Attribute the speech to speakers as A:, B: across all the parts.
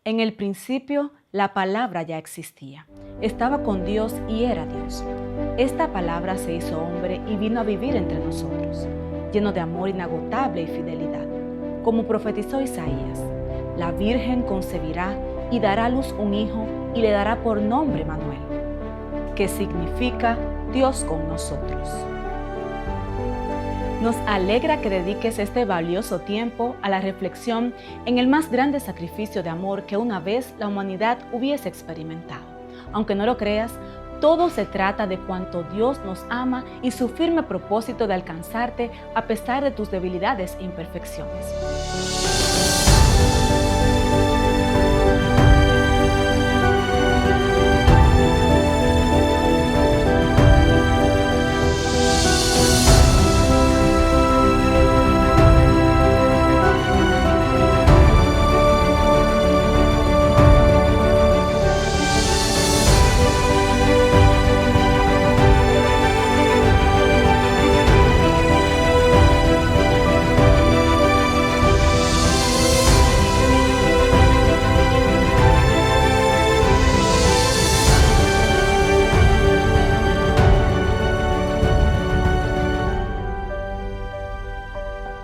A: En el principio, la palabra ya existía. Estaba con Dios y era Dios. Esta palabra se hizo hombre y vino a vivir entre nosotros, lleno de amor inagotable y fidelidad. Como profetizó Isaías, la Virgen concebirá y dará a luz un hijo y le dará por nombre Manuel, que significa Dios con nosotros. Nos alegra que dediques este valioso tiempo a la reflexión en el más grande sacrificio de amor que una vez la humanidad hubiese experimentado. Aunque no lo creas, todo se trata de cuánto Dios nos ama y su firme propósito de alcanzarte a pesar de tus debilidades e imperfecciones.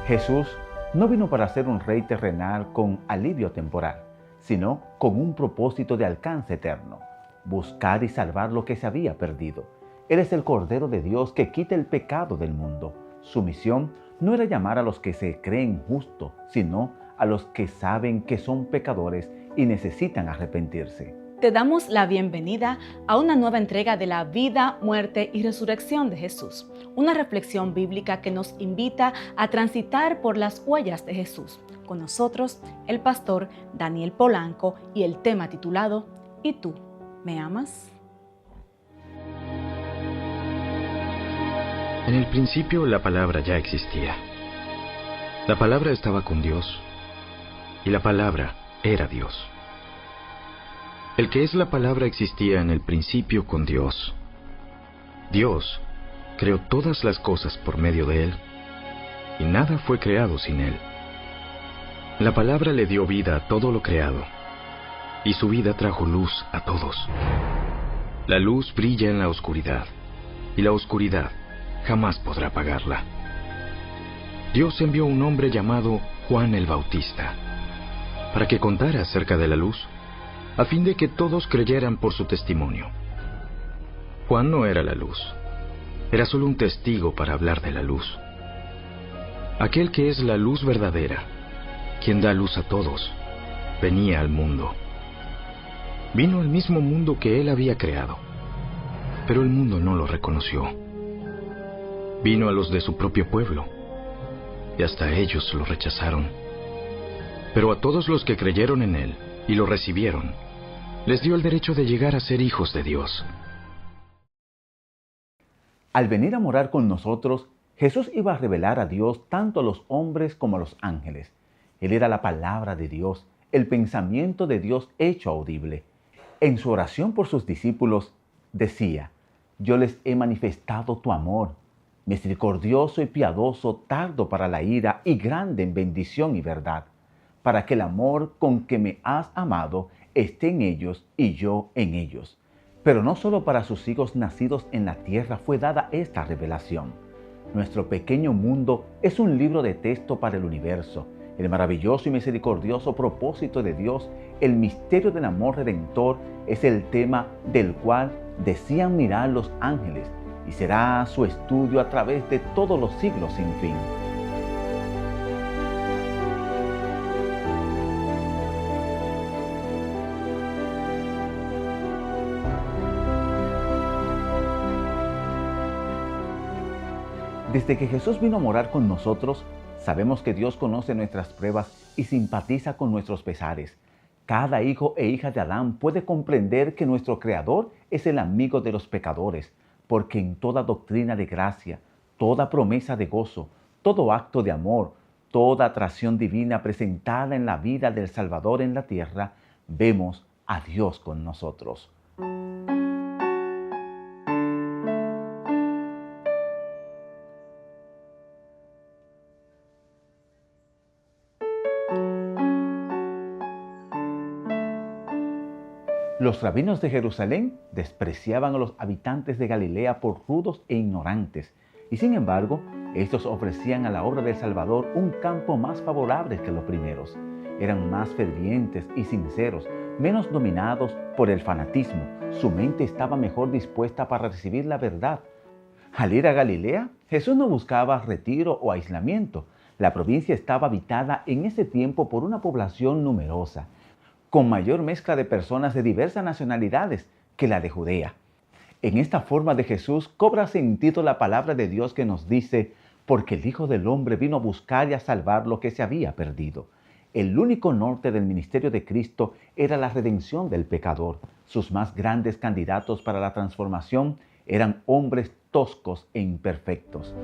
B: Jesús no vino para ser un rey terrenal con alivio temporal, sino con un propósito de alcance eterno: buscar y salvar lo que se había perdido. Él es el Cordero de Dios que quita el pecado del mundo. Su misión no era llamar a los que se creen justos, sino a los que saben que son pecadores y necesitan arrepentirse.
A: Te damos la bienvenida a una nueva entrega de la vida, muerte y resurrección de Jesús, una reflexión bíblica que nos invita a transitar por las huellas de Jesús. Con nosotros, el pastor Daniel Polanco y el tema titulado ¿Y tú, me amas?
C: En el principio la palabra ya existía. La palabra estaba con Dios y la palabra era Dios. El que es la palabra existía en el principio con Dios. Dios creó todas las cosas por medio de Él, y nada fue creado sin Él. La palabra le dio vida a todo lo creado, y su vida trajo luz a todos. La luz brilla en la oscuridad, y la oscuridad jamás podrá apagarla. Dios envió un hombre llamado Juan el Bautista, para que contara acerca de la luz, a fin de que todos creyeran por su testimonio. Juan no era la luz, era solo un testigo para hablar de la luz. Aquel que es la luz verdadera, quien da luz a todos, venía al mundo. Vino al mismo mundo que él había creado, pero el mundo no lo reconoció. Vino a los de su propio pueblo, y hasta ellos lo rechazaron. Pero a todos los que creyeron en él y lo recibieron, les dio el derecho de llegar a ser hijos de Dios.
B: Al venir a morar con nosotros, Jesús iba a revelar a Dios tanto a los hombres como a los ángeles. Él era la palabra de Dios, el pensamiento de Dios hecho audible. En su oración por sus discípulos decía: yo les he manifestado tu amor, misericordioso y piadoso, tardo para la ira y grande en bendición y verdad, para que el amor con que me has amado esté en ellos y yo en ellos. Pero no solo para sus hijos nacidos en la tierra fue dada esta revelación. Nuestro pequeño mundo es un libro de texto para el universo, el maravilloso y misericordioso propósito de Dios. El misterio del amor redentor es el tema del cual desean mirar los ángeles, y será su estudio a través de todos los siglos sin fin. Desde que Jesús vino a morar con nosotros, sabemos que Dios conoce nuestras pruebas y simpatiza con nuestros pesares. Cada hijo e hija de Adán puede comprender que nuestro Creador es el amigo de los pecadores, porque en toda doctrina de gracia, toda promesa de gozo, todo acto de amor, toda atracción divina presentada en la vida del Salvador en la tierra, vemos a Dios con nosotros. Los rabinos de Jerusalén despreciaban a los habitantes de Galilea por rudos e ignorantes, y sin embargo, estos ofrecían a la obra del Salvador un campo más favorable que los primeros. Eran más fervientes y sinceros, menos dominados por el fanatismo. Su mente estaba mejor dispuesta para recibir la verdad. Al ir a Galilea, Jesús no buscaba retiro o aislamiento. La provincia estaba habitada en ese tiempo por una población numerosa, con mayor mezcla de personas de diversas nacionalidades que la de Judea. En esta forma de Jesús cobra sentido la palabra de Dios que nos dice: porque el Hijo del Hombre vino a buscar y a salvar lo que se había perdido. El único norte del ministerio de Cristo era la redención del pecador. Sus más grandes candidatos para la transformación eran hombres toscos e imperfectos.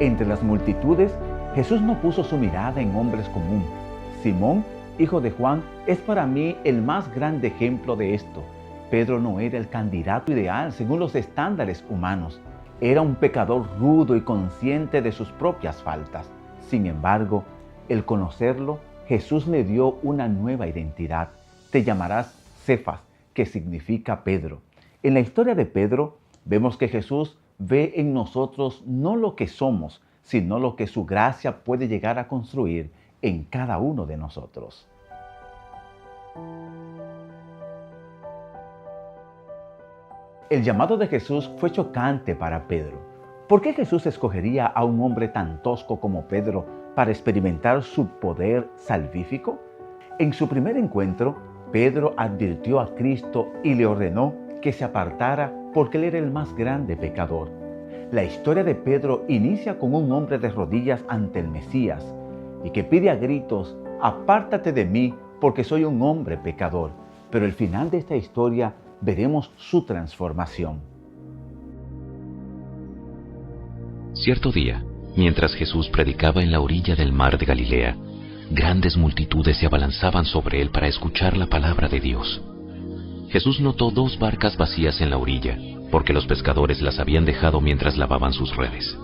B: Entre las multitudes, Jesús no puso su mirada en hombres comunes. Simón, hijo de Juan, es para mí el más grande ejemplo de esto. Pedro no era el candidato ideal según los estándares humanos. Era un pecador rudo y consciente de sus propias faltas. Sin embargo, al conocerlo, Jesús le dio una nueva identidad. Te llamarás Cefas, que significa Pedro. En la historia de Pedro, vemos que Jesús ve en nosotros no lo que somos, sino lo que su gracia puede llegar a construir en cada uno de nosotros. El llamado de Jesús fue chocante para Pedro. ¿Por qué Jesús escogería a un hombre tan tosco como Pedro para experimentar su poder salvífico? En su primer encuentro, Pedro advirtió a Cristo y le ordenó que se apartara porque él era el más grande pecador. La historia de Pedro inicia con un hombre de rodillas ante el Mesías y que pide a gritos: apártate de mí porque soy un hombre pecador. Pero al final de esta historia veremos su transformación.
C: Cierto día, mientras Jesús predicaba en la orilla del mar de Galilea, grandes multitudes se abalanzaban sobre él para escuchar la palabra de Dios. Jesús notó 2 barcas vacías en la orilla, porque los pescadores las habían dejado mientras lavaban sus redes.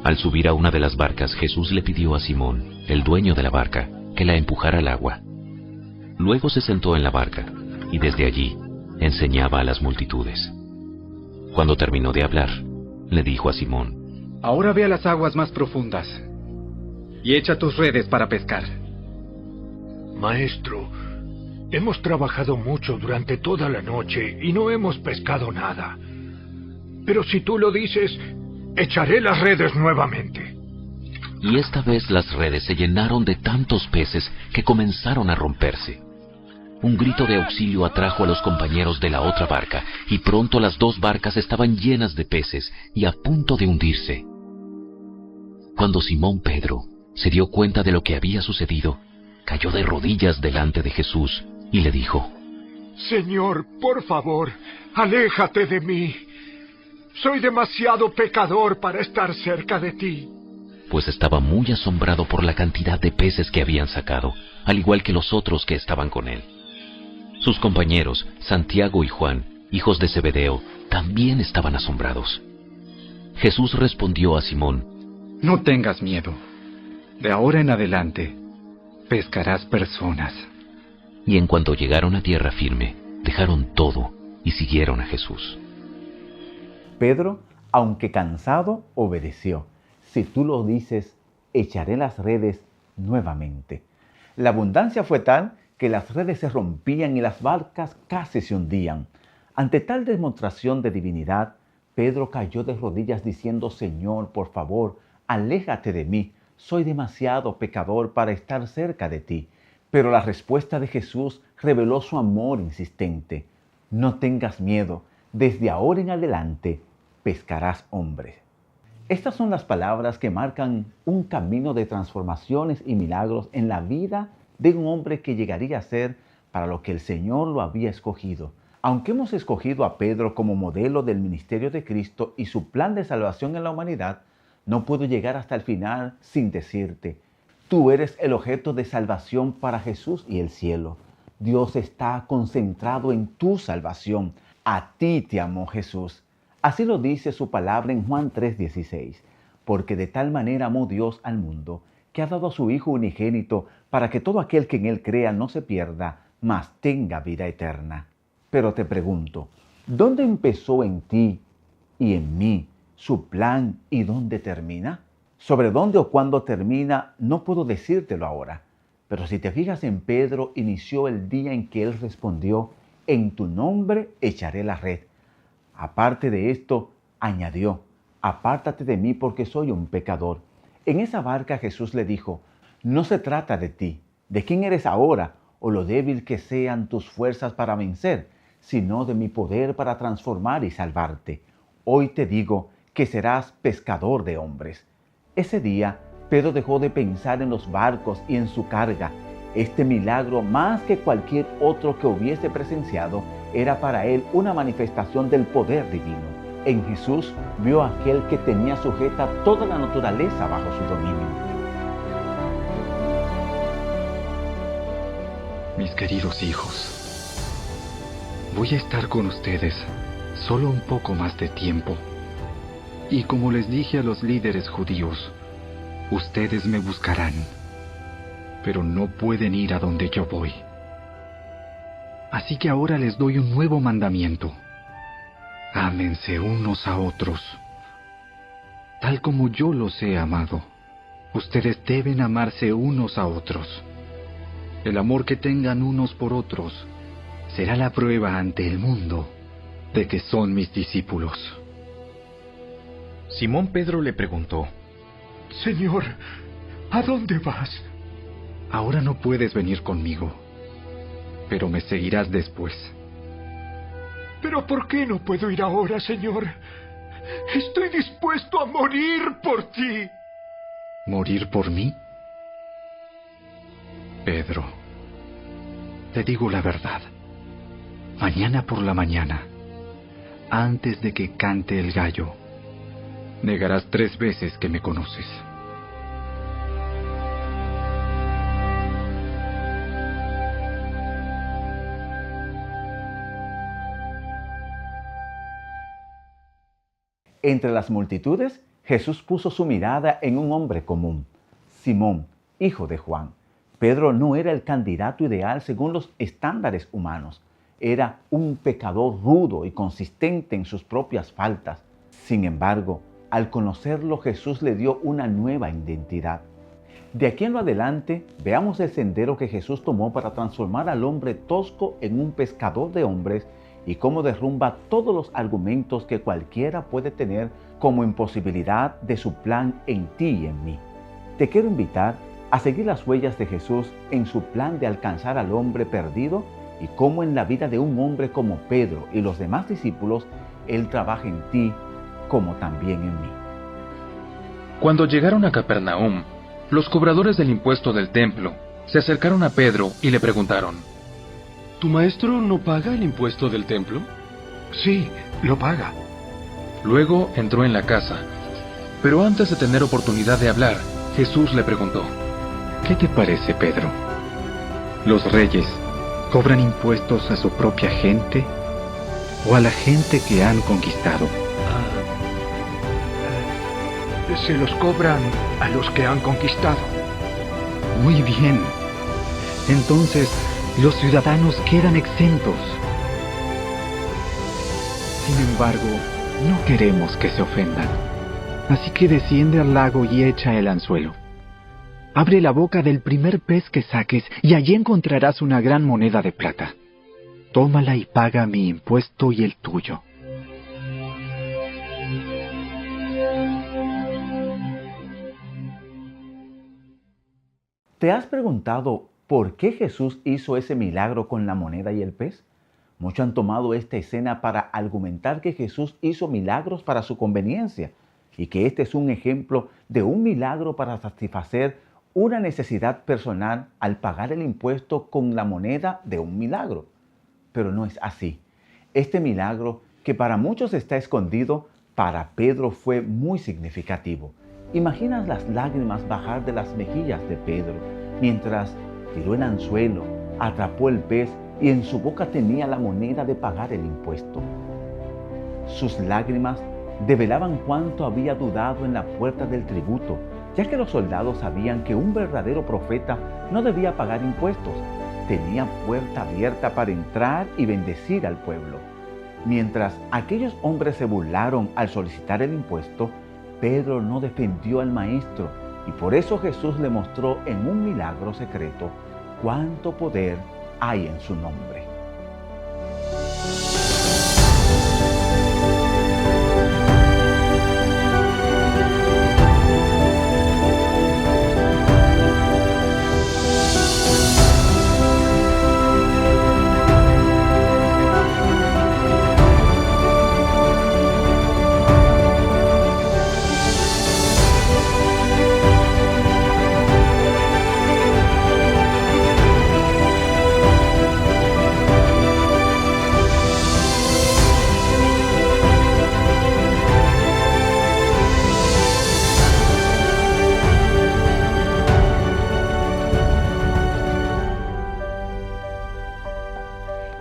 C: Al subir a una de las barcas, Jesús le pidió a Simón, el dueño de la barca, que la empujara al agua. Luego se sentó en la barca, y desde allí enseñaba a las multitudes. Cuando terminó de hablar, le dijo a Simón:
D: ahora ve a las aguas más profundas, y echa tus redes para pescar.
E: Maestro, hemos trabajado mucho durante toda la noche y no hemos pescado nada. Pero si tú lo dices, echaré las redes nuevamente.
C: Y esta vez las redes se llenaron de tantos peces que comenzaron a romperse. Un grito de auxilio atrajo a los compañeros de la otra barca, y pronto las 2 barcas estaban llenas de peces y a punto de hundirse. Cuando Simón Pedro se dio cuenta de lo que había sucedido, cayó de rodillas delante de Jesús y le dijo:
E: Señor, por favor, aléjate de mí. Soy demasiado pecador para estar cerca de ti.
C: Pues estaba muy asombrado por la cantidad de peces que habían sacado, al igual que los otros que estaban con él. Sus compañeros, Santiago y Juan, hijos de Zebedeo, también estaban asombrados. Jesús respondió a Simón:
D: no tengas miedo. De ahora en adelante, pescarás personas.
C: Y en cuanto llegaron a tierra firme, dejaron todo y siguieron a Jesús.
B: Pedro, aunque cansado, obedeció. Si tú lo dices, echaré las redes nuevamente. La abundancia fue tal que las redes se rompían y las barcas casi se hundían. Ante tal demostración de divinidad, Pedro cayó de rodillas diciendo: Señor, por favor, aléjate de mí. Soy demasiado pecador para estar cerca de ti. Pero la respuesta de Jesús reveló su amor insistente. No tengas miedo. Desde ahora en adelante, pescarás hombres. Estas son las palabras que marcan un camino de transformaciones y milagros en la vida de un hombre que llegaría a ser para lo que el Señor lo había escogido. Aunque hemos escogido a Pedro como modelo del ministerio de Cristo y su plan de salvación en la humanidad, no puedo llegar hasta el final sin decirte: tú eres el objeto de salvación para Jesús y el cielo. Dios está concentrado en tu salvación. A ti te amó Jesús. Así lo dice su palabra en Juan 3:16. Porque de tal manera amó Dios al mundo, que ha dado a su Hijo unigénito, para que todo aquel que en Él crea no se pierda, mas tenga vida eterna. Pero te pregunto, ¿dónde empezó en ti y en mí su plan y dónde termina? Sobre dónde o cuándo termina no puedo decírtelo ahora, pero si te fijas en Pedro, inició el día en que él respondió: en tu nombre echaré la red. Aparte de esto, añadió: apártate de mí porque soy un pecador. En esa barca Jesús le dijo: no se trata de ti, de quién eres ahora o lo débil que sean tus fuerzas para vencer, sino de mi poder para transformar y salvarte. Hoy te digo que serás pescador de hombres. Ese día, Pedro dejó de pensar en los barcos y en su carga. Este milagro, más que cualquier otro que hubiese presenciado, era para él una manifestación del poder divino. En Jesús vio a aquel que tenía sujeta toda la naturaleza bajo su dominio.
D: Mis queridos hijos, voy a estar con ustedes solo un poco más de tiempo. Y como les dije a los líderes judíos, ustedes me buscarán, pero no pueden ir a donde yo voy. Así que ahora les doy un nuevo mandamiento: ámense unos a otros. Tal como yo los he amado, ustedes deben amarse unos a otros. El amor que tengan unos por otros será la prueba ante el mundo de que son mis discípulos.
C: Simón Pedro le preguntó:
E: Señor, ¿a dónde vas?
D: Ahora no puedes venir conmigo, pero me seguirás después.
E: ¿Pero por qué no puedo ir ahora, Señor? Estoy dispuesto a morir por ti.
D: ¿Morir por mí? Pedro, te digo la verdad. Mañana por la mañana, antes de que cante el gallo, negarás 3 veces que me conoces.
B: Entre las multitudes, Jesús puso su mirada en un hombre común, Simón, hijo de Juan. Pedro no era el candidato ideal según los estándares humanos. Era un pecador rudo y consistente en sus propias faltas. Sin embargo, al conocerlo, Jesús le dio una nueva identidad. De aquí en lo adelante, veamos el sendero que Jesús tomó para transformar al hombre tosco en un pescador de hombres y cómo derrumba todos los argumentos que cualquiera puede tener como imposibilidad de su plan en ti y en mí. Te quiero invitar a seguir las huellas de Jesús en su plan de alcanzar al hombre perdido y cómo en la vida de un hombre como Pedro y los demás discípulos, Él trabaja en ti como también en mí.
F: Cuando llegaron a Capernaum, los cobradores del impuesto del templo se acercaron a Pedro y le preguntaron:
G: ¿Tu maestro no paga el impuesto del templo?
E: Sí, lo paga.
F: Luego entró en la casa, pero antes de tener oportunidad de hablar, Jesús le preguntó:
D: ¿Qué te parece, Pedro? ¿Los reyes cobran impuestos a su propia gente o a la gente que han conquistado?
E: Se los cobran a los que han conquistado.
D: Muy bien. Entonces, los ciudadanos quedan exentos. Sin embargo, no queremos que se ofendan. Así que desciende al lago y echa el anzuelo. Abre la boca del primer pez que saques y allí encontrarás una gran moneda de plata. Tómala y paga mi impuesto y el tuyo.
B: ¿Te has preguntado por qué Jesús hizo ese milagro con la moneda y el pez? Muchos han tomado esta escena para argumentar que Jesús hizo milagros para su conveniencia y que este es un ejemplo de un milagro para satisfacer una necesidad personal al pagar el impuesto con la moneda de un milagro. Pero no es así. Este milagro, que para muchos está escondido, para Pedro fue muy significativo. ¿Imaginas las lágrimas bajar de las mejillas de Pedro mientras tiró el anzuelo atrapó el pez y en su boca tenía la moneda de pagar el impuesto. Sus lágrimas develaban cuánto había dudado en la puerta del tributo, ya que los soldados sabían que un verdadero profeta no debía pagar impuestos. Tenía puerta abierta para entrar y bendecir al pueblo. Mientras aquellos hombres se burlaron al solicitar el impuesto, Pedro no defendió al Maestro, y por eso Jesús le mostró en un milagro secreto cuánto poder hay en su nombre.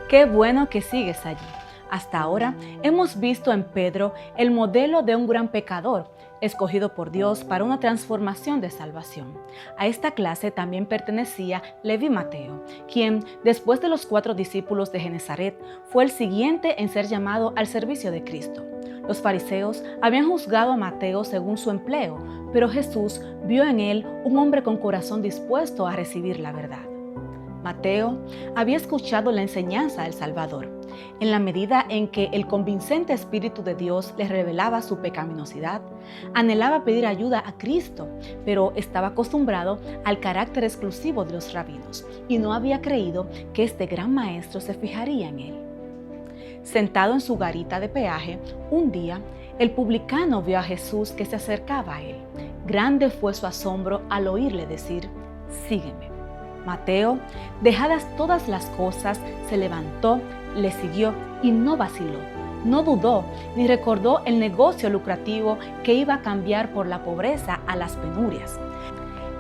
A: Qué bueno que sigues allí. Hasta ahora hemos visto en Pedro el modelo de un gran pecador, escogido por Dios para una transformación de salvación. A esta clase también pertenecía Leví Mateo, quien, después de los 4 discípulos de Genezaret, fue el siguiente en ser llamado al servicio de Cristo. Los fariseos habían juzgado a Mateo según su empleo, pero Jesús vio en él un hombre con corazón dispuesto a recibir la verdad. Mateo había escuchado la enseñanza del Salvador. En la medida en que el convincente Espíritu de Dios le revelaba su pecaminosidad, anhelaba pedir ayuda a Cristo, pero estaba acostumbrado al carácter exclusivo de los rabinos y no había creído que este gran maestro se fijaría en él. Sentado en su garita de peaje, un día, el publicano vio a Jesús que se acercaba a él. Grande fue su asombro al oírle decir: «Sígueme». Mateo, dejadas todas las cosas, se levantó, le siguió y no vaciló. No dudó ni recordó el negocio lucrativo que iba a cambiar por la pobreza a las penurias.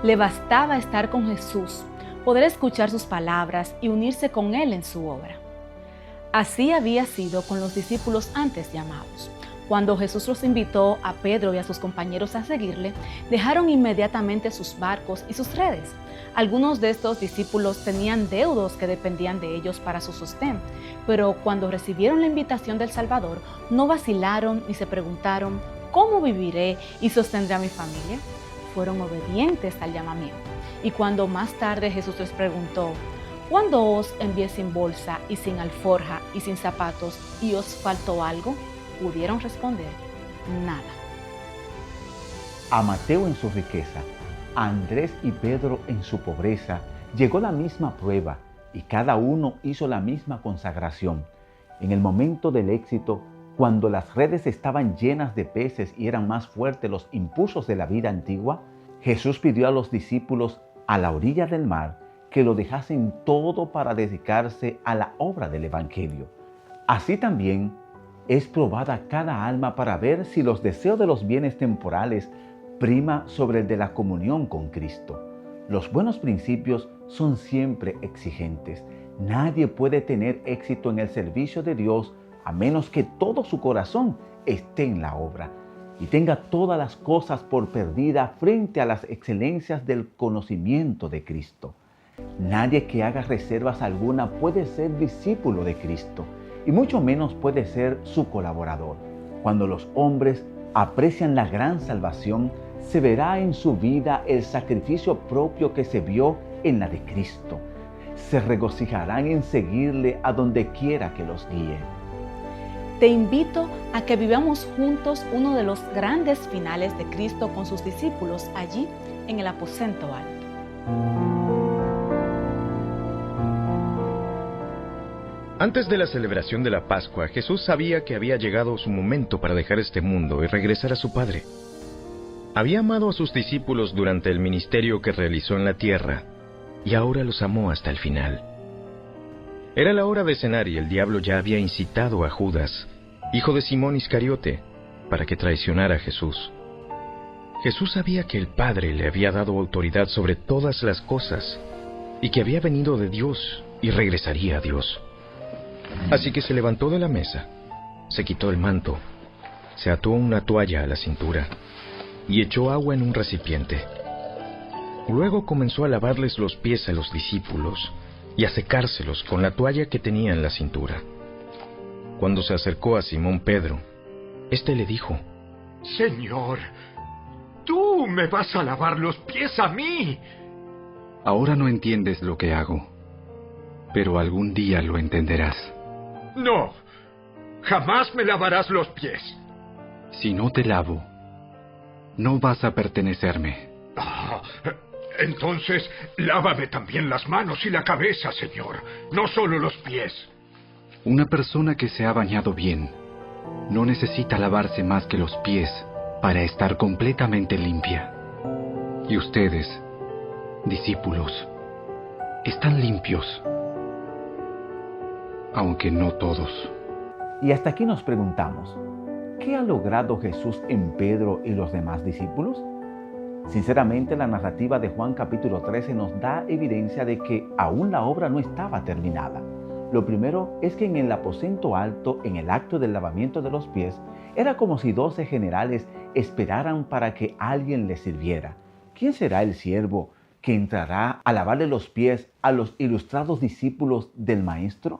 A: Le bastaba estar con Jesús, poder escuchar sus palabras y unirse con él en su obra. Así había sido con los discípulos antes llamados. Cuando Jesús los invitó a Pedro y a sus compañeros a seguirle, dejaron inmediatamente sus barcos y sus redes. Algunos de estos discípulos tenían deudos que dependían de ellos para su sostén, pero cuando recibieron la invitación del Salvador, no vacilaron ni se preguntaron: ¿cómo viviré y sostendré a mi familia? Fueron obedientes al llamamiento. Y cuando más tarde Jesús les preguntó: ¿cuándo os envié sin bolsa y sin alforja y sin zapatos y os faltó algo?, pudieron responder: nada.
B: A Mateo en su riqueza, a Andrés y Pedro en su pobreza, llegó la misma prueba y cada uno hizo la misma consagración. En el momento del éxito, cuando las redes estaban llenas de peces y eran más fuertes los impulsos de la vida antigua, Jesús pidió a los discípulos a la orilla del mar que lo dejasen todo para dedicarse a la obra del Evangelio. Así también es probada cada alma para ver si los deseos de los bienes temporales prima sobre el de la comunión con Cristo. Los buenos principios son siempre exigentes. Nadie puede tener éxito en el servicio de Dios a menos que todo su corazón esté en la obra y tenga todas las cosas por perdida frente a las excelencias del conocimiento de Cristo. Nadie que haga reservas alguna puede ser discípulo de Cristo y mucho menos puede ser su colaborador. Cuando los hombres aprecian la gran salvación, se verá en su vida el sacrificio propio que se vio en la de Cristo. Se regocijarán en seguirle a donde quiera que los guíe.
A: Te invito a que vivamos juntos uno de los grandes finales de Cristo con sus discípulos allí en el aposento alto.
C: Antes de la celebración de la Pascua, Jesús sabía que había llegado su momento para dejar este mundo y regresar a su Padre. Había amado a sus discípulos durante el ministerio que realizó en la tierra, y ahora los amó hasta el final. Era la hora de cenar y el diablo ya había incitado a Judas, hijo de Simón Iscariote, para que traicionara a Jesús. Jesús sabía que el Padre le había dado autoridad sobre todas las cosas, y que había venido de Dios y regresaría a Dios. Así que se levantó de la mesa, se quitó el manto, se ató una toalla a la cintura y echó agua en un recipiente. Luego comenzó a lavarles los pies a los discípulos y a secárselos con la toalla que tenía en la cintura. Cuando se acercó a Simón Pedro, éste le dijo:
E: Señor, tú me vas a lavar los pies a mí.
D: Ahora no entiendes lo que hago, pero algún día lo entenderás.
E: No, jamás me lavarás los pies.
D: Si no te lavo, no vas a pertenecerme.
E: Ah, entonces, lávame también las manos y la cabeza, Señor, no solo los pies.
D: Una persona que se ha bañado bien no necesita lavarse más que los pies para estar completamente limpia. Y ustedes, discípulos, están limpios, aunque no todos.
B: Y hasta aquí nos preguntamos, ¿qué ha logrado Jesús en Pedro y los demás discípulos? Sinceramente, la narrativa de Juan capítulo 13 nos da evidencia de que aún la obra no estaba terminada. Lo primero es que en el aposento alto, en el acto del lavamiento de los pies, era como si 12 generales esperaran para que alguien les sirviera. ¿Quién será el siervo que entrará a lavarle los pies a los ilustrados discípulos del Maestro?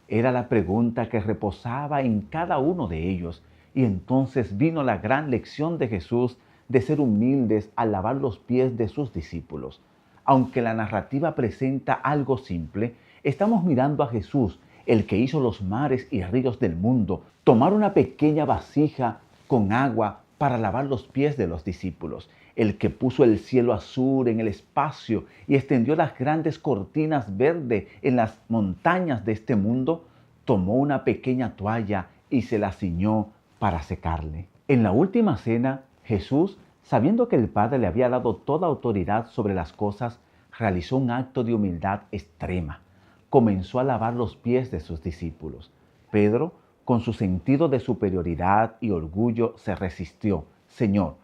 B: Era la pregunta que reposaba en cada uno de ellos. Y entonces vino la gran lección de Jesús de ser humildes al lavar los pies de sus discípulos. Aunque la narrativa presenta algo simple, estamos mirando a Jesús, el que hizo los mares y ríos del mundo, tomar una pequeña vasija con agua para lavar los pies de los discípulos, el que puso el cielo azul en el espacio y extendió las grandes cortinas verdes en las montañas de este mundo, tomó una pequeña toalla y se la ciñó para secarle. En la última cena, Jesús, sabiendo que el Padre le había dado toda autoridad sobre las cosas, realizó un acto de humildad extrema. Comenzó a lavar los pies de sus discípulos. Pedro, con su sentido de superioridad y orgullo, se resistió. Señor,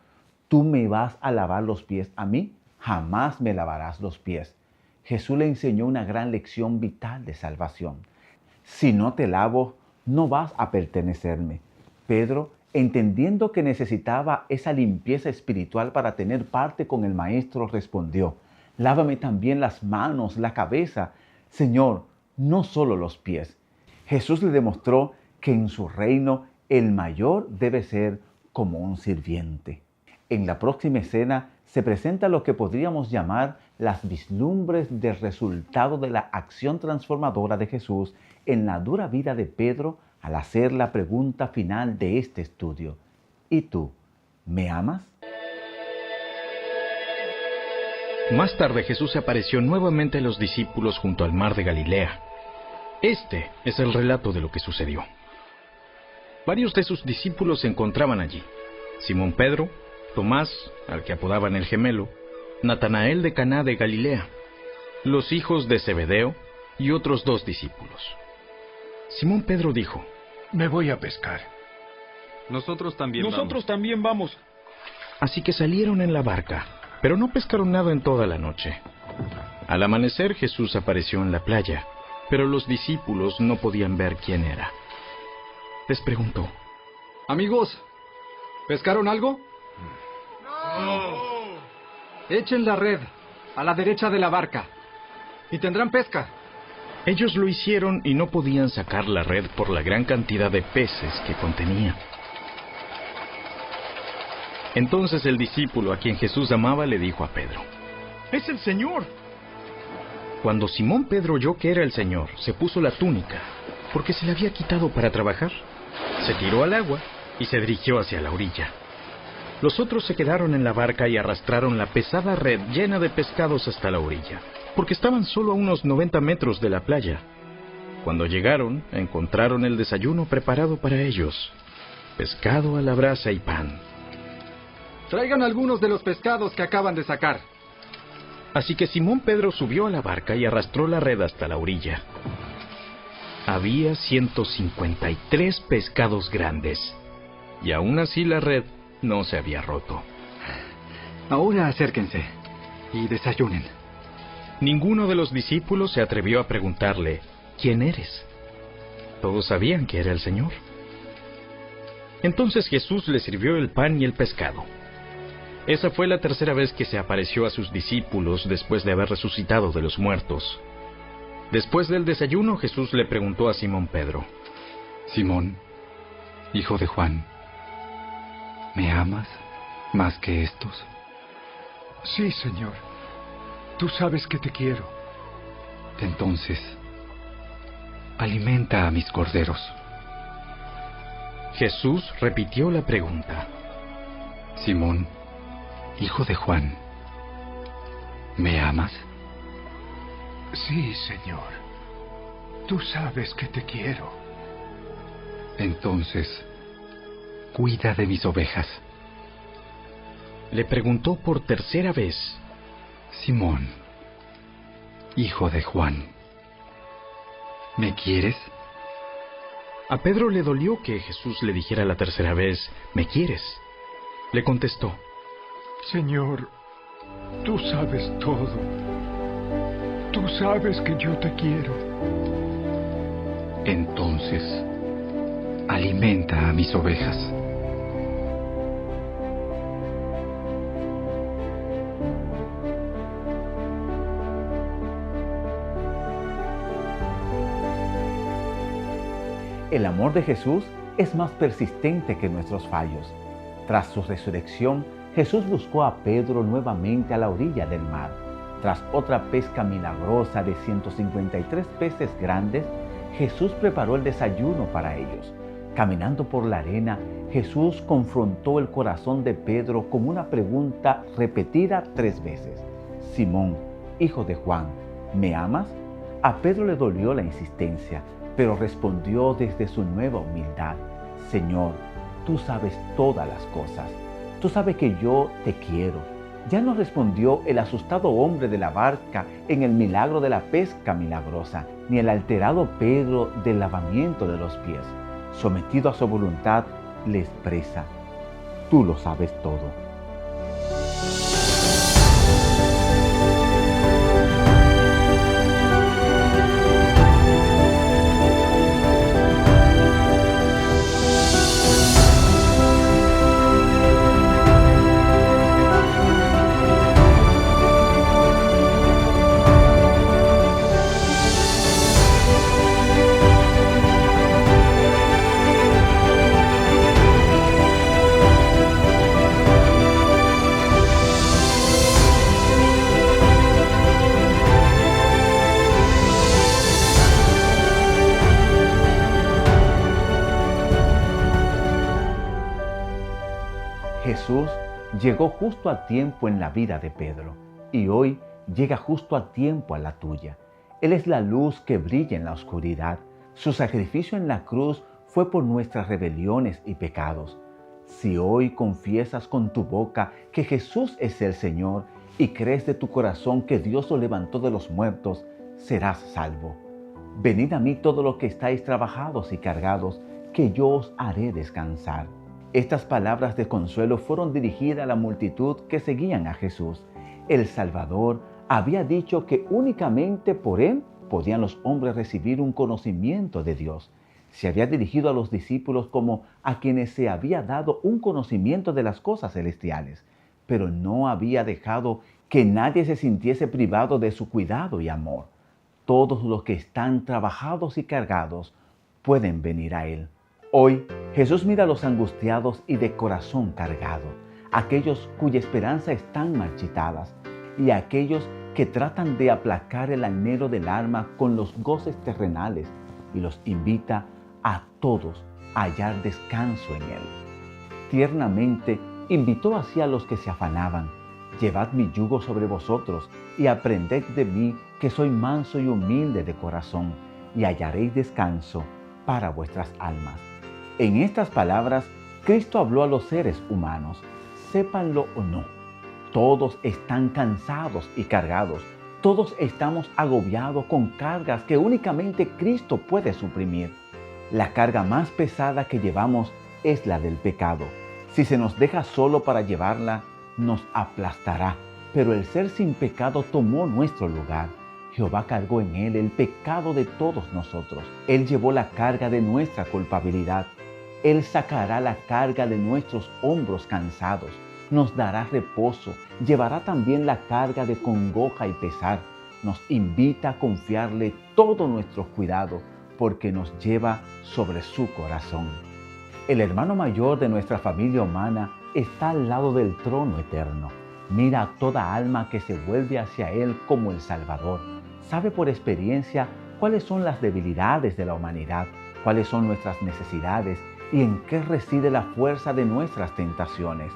B: ¿tú me vas a lavar los pies a mí? Jamás me lavarás los pies. Jesús le enseñó una gran lección vital de salvación. Si no te lavo, no vas a pertenecerme. Pedro, entendiendo que necesitaba esa limpieza espiritual para tener parte con el Maestro, respondió: lávame también las manos, la cabeza. Señor, no solo los pies. Jesús le demostró que en su reino el mayor debe ser como un sirviente. En la próxima escena se presenta lo que podríamos llamar las vislumbres del resultado de la acción transformadora de Jesús en la dura vida de Pedro al hacer la pregunta final de este estudio: ¿y tú, me amas?
C: Más tarde Jesús se apareció nuevamente a los discípulos junto al mar de Galilea. Este es el relato de lo que sucedió. Varios de sus discípulos se encontraban allí: Simón Pedro, Tomás, al que apodaban el Gemelo, Natanael de Caná de Galilea, los hijos de Zebedeo y otros 2 discípulos. Simón Pedro dijo:
E: Me voy a pescar.
G: Nosotros también vamos.
C: Así que salieron en la barca, pero no pescaron nada en toda la noche. Al amanecer Jesús apareció en la playa, pero los discípulos no podían ver quién era. Les preguntó:
D: Amigos, ¿pescaron algo?
E: ¡No!
D: Echen la red a la derecha de la barca y tendrán pesca.
C: Ellos lo hicieron y no podían sacar la red por la gran cantidad de peces que contenía. Entonces el discípulo a quien Jesús amaba le dijo a Pedro:
G: ¡Es el Señor!
C: Cuando Simón Pedro oyó que era el Señor, se puso la túnica, porque se la había quitado para trabajar. Se tiró al agua y se dirigió hacia la orilla. Los otros se quedaron en la barca y arrastraron la pesada red llena de pescados hasta la orilla, porque estaban solo a unos 90 metros de la playa. Cuando llegaron, encontraron el desayuno preparado para ellos: pescado a la brasa y pan.
D: Traigan algunos de los pescados que acaban de sacar.
C: Así que Simón Pedro subió a la barca y arrastró la red hasta la orilla. Había 153 pescados grandes, y aún así la red no se había roto.
D: Ahora acérquense y desayunen.
C: Ninguno de los discípulos se atrevió a preguntarle, ¿quién eres? Todos sabían que era el Señor. Entonces Jesús les sirvió el pan y el pescado. Esa fue la tercera vez que se apareció a sus discípulos después de haber resucitado de los muertos. Después del desayuno, Jesús le preguntó a Simón Pedro,
D: Simón, hijo de Juan, ¿me amas más que estos?
E: Sí, Señor. Tú sabes que te quiero.
D: Entonces, alimenta a mis corderos.
C: Jesús repitió la pregunta.
D: Simón, hijo de Juan, ¿me amas?
E: Sí, Señor. Tú sabes que te quiero.
D: Entonces, cuida de mis ovejas.
C: Le preguntó por tercera vez.
D: Simón, hijo de Juan, ¿me quieres?
C: A Pedro le dolió que Jesús le dijera la tercera vez, ¿me quieres? Le contestó,
E: Señor, tú sabes todo. Tú sabes que yo te quiero.
D: Entonces, alimenta a mis ovejas.
B: El amor de Jesús es más persistente que nuestros fallos. Tras su resurrección, Jesús buscó a Pedro nuevamente a la orilla del mar. Tras otra pesca milagrosa de 153 peces grandes, Jesús preparó el desayuno para ellos. Caminando por la arena, Jesús confrontó el corazón de Pedro con una pregunta repetida 3 veces. Simón, hijo de Juan, ¿me amas? A Pedro le dolió la insistencia, pero respondió desde su nueva humildad, Señor, tú sabes todas las cosas. Tú sabes que yo te quiero. Ya no respondió el asustado hombre de la barca en el milagro de la pesca milagrosa, ni el alterado Pedro del lavamiento de los pies. Sometido a su voluntad, le expresa, tú lo sabes todo. Jesús llegó justo a tiempo en la vida de Pedro y hoy llega justo a tiempo a la tuya. Él es la luz que brilla en la oscuridad. Su sacrificio en la cruz fue por nuestras rebeliones y pecados. Si hoy confiesas con tu boca que Jesús es el Señor y crees de tu corazón que Dios lo levantó de los muertos, serás salvo. Venid a mí todos los que estáis trabajados y cargados, que yo os haré descansar. Estas palabras de consuelo fueron dirigidas a la multitud que seguían a Jesús. El Salvador había dicho que únicamente por Él podían los hombres recibir un conocimiento de Dios. Se había dirigido a los discípulos como a quienes se había dado un conocimiento de las cosas celestiales, pero no había dejado que nadie se sintiese privado de su cuidado y amor. Todos los que están trabajados y cargados pueden venir a Él. Hoy Jesús mira a los angustiados y de corazón cargado, aquellos cuya esperanza están marchitadas y a aquellos que tratan de aplacar el anhelo del alma con los goces terrenales, y los invita a todos a hallar descanso en Él. Tiernamente invitó así a los que se afanaban: llevad mi yugo sobre vosotros y aprended de mí, que soy manso y humilde de corazón, y hallaréis descanso para vuestras almas. En estas palabras, Cristo habló a los seres humanos, sépanlo o no. Todos están cansados y cargados. Todos estamos agobiados con cargas que únicamente Cristo puede suprimir. La carga más pesada que llevamos es la del pecado. Si se nos deja solo para llevarla, nos aplastará, pero el ser sin pecado tomó nuestro lugar. Jehová cargó en él el pecado de todos nosotros. Él llevó la carga de nuestra culpabilidad. Él sacará la carga de nuestros hombros cansados. Nos dará reposo. Llevará también la carga de congoja y pesar. Nos invita a confiarle todo nuestro cuidado, porque nos lleva sobre su corazón. El hermano mayor de nuestra familia humana está al lado del trono eterno. Mira a toda alma que se vuelve hacia Él como el Salvador. Sabe por experiencia cuáles son las debilidades de la humanidad, cuáles son nuestras necesidades y en qué reside la fuerza de nuestras tentaciones.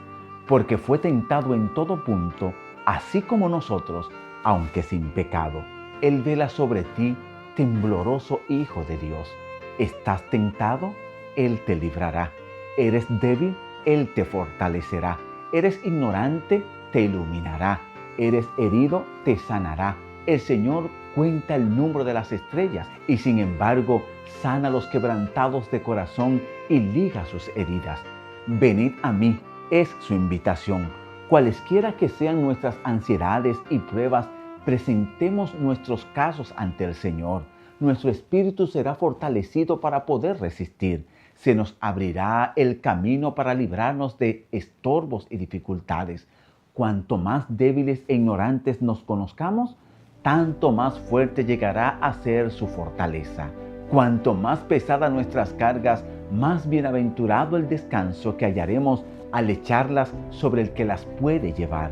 B: Porque fue tentado en todo punto, así como nosotros, aunque sin pecado. Él vela sobre ti, tembloroso Hijo de Dios. ¿Estás tentado? Él te librará. ¿Eres débil? Él te fortalecerá. ¿Eres ignorante? Te iluminará. ¿Eres herido? Te sanará. El Señor cuenta el número de las estrellas y sin embargo sana a los quebrantados de corazón y liga sus heridas. Venid a mí, es su invitación. Cualesquiera que sean nuestras ansiedades y pruebas, presentemos nuestros casos ante el Señor. Nuestro espíritu será fortalecido para poder resistir. Se nos abrirá el camino para librarnos de estorbos y dificultades. Cuanto más débiles e ignorantes nos conozcamos, tanto más fuerte llegará a ser su fortaleza. Cuanto más pesadas nuestras cargas, más bienaventurado el descanso que hallaremos al echarlas sobre el que las puede llevar.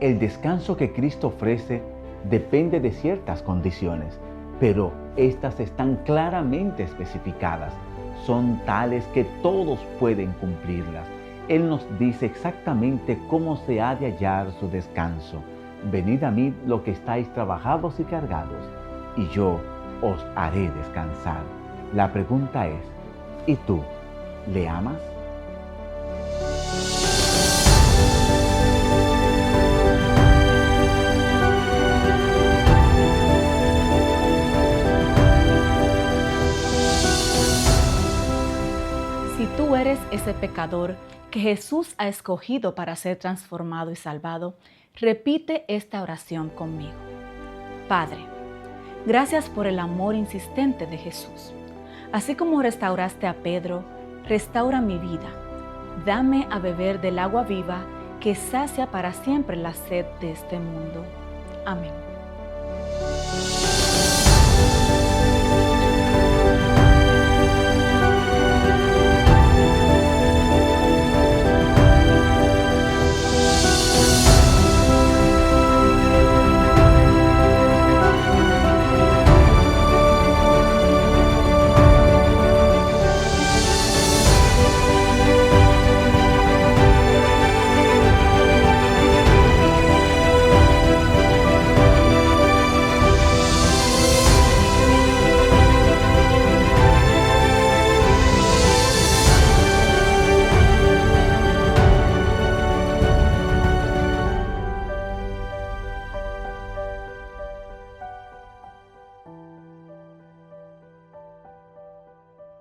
B: El descanso que Cristo ofrece depende de ciertas condiciones, pero estas están claramente especificadas. Son tales que todos pueden cumplirlas. Él nos dice exactamente cómo se ha de hallar su descanso. Venid a mí los que estáis trabajados y cargados, y yo os haré descansar. La pregunta es, ¿y tú le amas?
A: Si tú eres ese pecador que Jesús ha escogido para ser transformado y salvado, repite esta oración conmigo. Padre, gracias por el amor insistente de Jesús. Así como restauraste a Pedro, restaura mi vida. Dame a beber del agua viva que sacia para siempre la sed de este mundo. Amén.